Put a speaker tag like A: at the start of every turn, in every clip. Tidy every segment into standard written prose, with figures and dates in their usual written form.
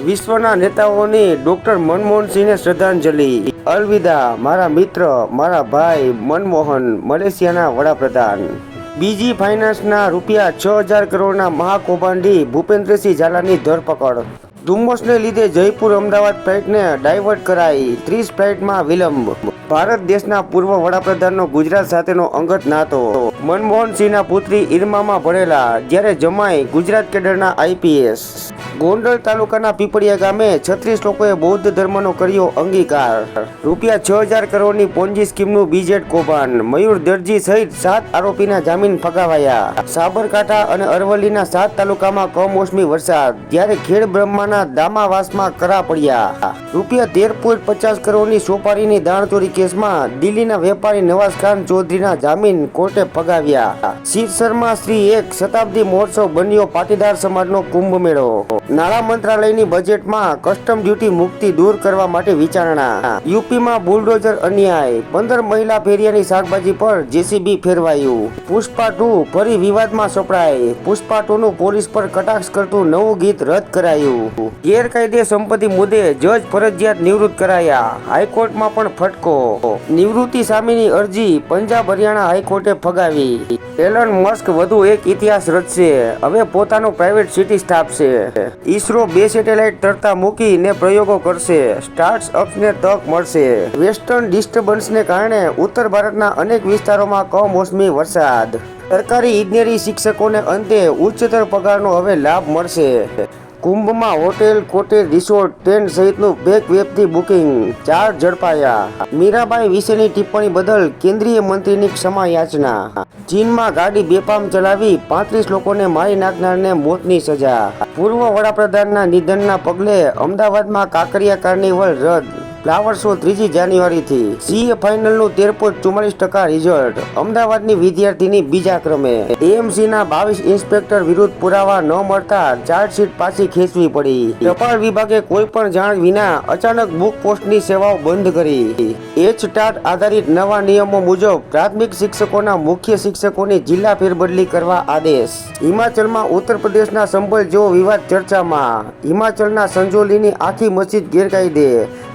A: વિશ્વના નેતાઓની ડોક્ટર મનમોહન સિંહને શ્રદ્ધાંજલિ। અલવિદા મારા મિત્ર, મારા ભાઈ મનમોહન, મલેશિયાના વડાપ્રધાન। બીજી ફાઇનાન્સના ₹6000 કરોડના મહાકૌભાંડી ભૂપેન્દ્રસિંહ ઝાલાની ધરપકડ। ધુમ્મસને લીધે જયપુર અમદાવાદ ફ્લાઇટને ડાયવર્ટ કરાઈ, 30 ફ્લાઇટમાં વિલંબ। ભારત દેશના પૂર્વ વડાપ્રધાનનો ગુજરાત સાથેનો અંગત નાતો। મનમોહન સિંહના પુત્રી ઇરમામાં ભણેલા, જ્યારે જમાઈ ગુજરાત કેડરના IPS। ગોંડલ તાલુકાના પીપળિયા ગામે 36 લોકોએ બૌદ્ધ ધર્મનો કર્યો અંગીકાર। ₹6000 કરોડની પોન્જી સ્કીમનું BZ કૌભાંડ, મયુર દરજી સહિત 7 આરોપીના જામીન ફગાવાયા। સાબરકાંઠા અને અરવલ્લીના 7 તાલુકામાં કમોસમી વરસાદ, જ્યારે ખેડ બ્રહ્માના દામાવાસમાં કરા પડ્યા। ₹13.50 કરોડની સોપારીની દાણચોરી કેસમાં દિલ્હીના વેપારી નવાઝ ખાન ચૌધરીના જામીન કોર્ટે ફગાવ્યા। સિરસરમાં શ્રી 1 શતાબ્દી મહોત્સવ બન્યો પાટીદાર સમાજનો કુંભ મેળો। નાણાં મંત્રાલયની બજેટમાં કસ્ટમ ડ્યુટી મુક્તિ દૂર કરવા માટે વિચારણા। યુપીમાં બુલડોઝર અન્યાય, 15 મહિલા ફેરિયાની શાકભાજી પર JCB ફેરવાયું। પુષ્પા 2 ફરી વિવાદમાં સપડાઈ, પુષ્પા 2નું પોલીસ પર કટાક્ષ કરતું નવું ગીત રદ કરાયું। ગેરકાયદે સંપત્તિ મુદ્દે જજ ફરજિયાત નિવૃત્ત કરાયા, હાઈકોર્ટમાં પણ ફટકો। નિવૃત્તિ સામેની અરજી પંજાબ હરિયાણા હાઈકોર્ટે ફગાવી। એલન મસ્ક વધુ એક ઇતિહાસ રચશે, હવે પોતાનું પ્રાઇવેટ સિટી સ્થાપશે। ઈસરો 2 સેટેલાઇટ તરતા મૂકીને પ્રયોગો કરશે, સ્ટાર્ટઅપ્સને તક મળશે। વેસ્ટર્ન ડિસ્ટર્બન્સને કારણે ઉત્તર ભારતના અનેક વિસ્તારોમાં કમોસમી વરસાદ। સરકારી ઇજનેરી શિક્ષકોને અંતે ઉચ્ચતર પગારનો હવે લાભ મળશે। કુંભમાં હોટેલ, કોટેજ, રિસોર્ટ, ટેન્ટ સહિતનું ફેક વેબથી બુકિંગ, 4 ઝડપાયા। મીરાબાઈ વિશેની ટિપ્પણી બદલ કેન્દ્રીય મંત્રીની ક્ષમા યાચના। ચીનમાં ગાડી બેફામ ચલાવી 35 લોકોને મારી નાખનારને મોતની સજા। પૂર્વ વડાપ્રધાનના નિધનના પગલે અમદાવાદમાં કાંકરિયા કાર્નિવલ રદ, ફ્લાવર શો 3 જાન્યુઆરીથી। CA ફાઇનલનું 13.44% રિઝલ્ટ, અમદાવાદની વિદ્યાર્થીની બીજા ક્રમે। AMCના 22 ઇન્સ્પેક્ટર વિરુદ્ધ પુરાવા ન મળતા ચાર્જશીટ પાછી ખેંચવી પડી। ટપાલ વિભાગે કોઈ પણ જાણ વિના અચાનક બુક પોસ્ટની સેવાઓ બંધ કરી। HTAT આધારિત નવા નિયમો મુજબ પ્રાથમિક શિક્ષકોના મુખ્ય શિક્ષકોની જિલ્લા ફેરબદલી કરવા આદેશ। હિમાચલમાં ઉત્તર પ્રદેશના સંભલ જેવો વિવાદ ચર્ચામાં, હિમાચલના સંજોલીની આખી મસ્જિદ ગેરકાયદે,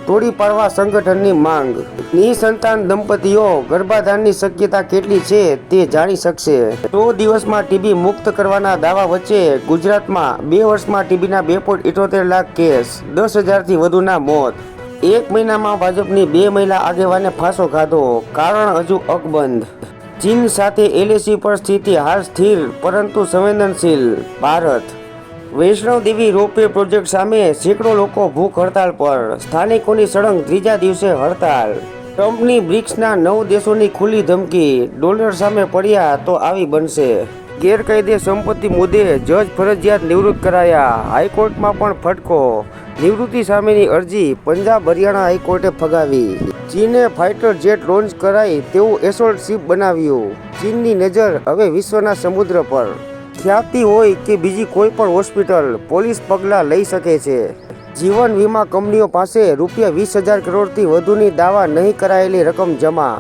A: તોડી પાડવા સંગઠનની માંગ। નિસંતાન દંપતીઓ ગર્ભાધાનની શક્યતા કેટલી છે તે જાણી શકશે। 100 દિવસમાં TB મુક્ત કરવાના દાવા વચ્ચે ગુજરાતમાં 2 વર્ષમાં TBના 2.78 લાખ કેસ, 10,000થી વધુના મોત। 1 મહિનામાં ભાજપની 2 મહિલા આગેવાને ફાંસો ખાધો, કારણ હજુ અકબંધ। ચીન સાથે LAC પર સ્થિતિ હાલ સ્થિર પરંતુ સંવેદનશીલ, ભારત। વૈષ્ણોદેવી રોપવે પ્રોજેક્ટ સામે સેંકડો લોકો ભૂખ હડતાલ પર, સ્થાનિકોની સળંગ 3જા દિવસે હડતાલ। ટ્રમ્પની બ્રિક્સના 9 દેશોની ખુલ્લી ધમકી, ડોલર સામે પડ્યા તો આવી બનશે। ગેરકાયદે સંપત્તિ મુદ્દે જજ ફરજિયાત નિવૃત્ત કરાયા, હાઈકોર્ટમાં પણ ફટકો। નિવૃત્તિ સામેની અરજી પંજાબ હરિયાણા હાઈકોર્ટે ફગાવી। ચીને ફાઇટર જેટ લોન્ચ કરાઈ તેવું એસોલ્ટ શિપ બનાવ્યું, ચીનની નજર હવે વિશ્વના સમુદ્ર પર। ખ્યાતિ હોય કે બીજી કોઈ પણ હોસ્પિટલ, પોલીસ પગલાં લઈ શકે છે। જીવન વીમા કંપનીઓ પાસે ₹20,000 કરોડથી વધુની દાવા નહીં કરાયેલી રકમ જમા।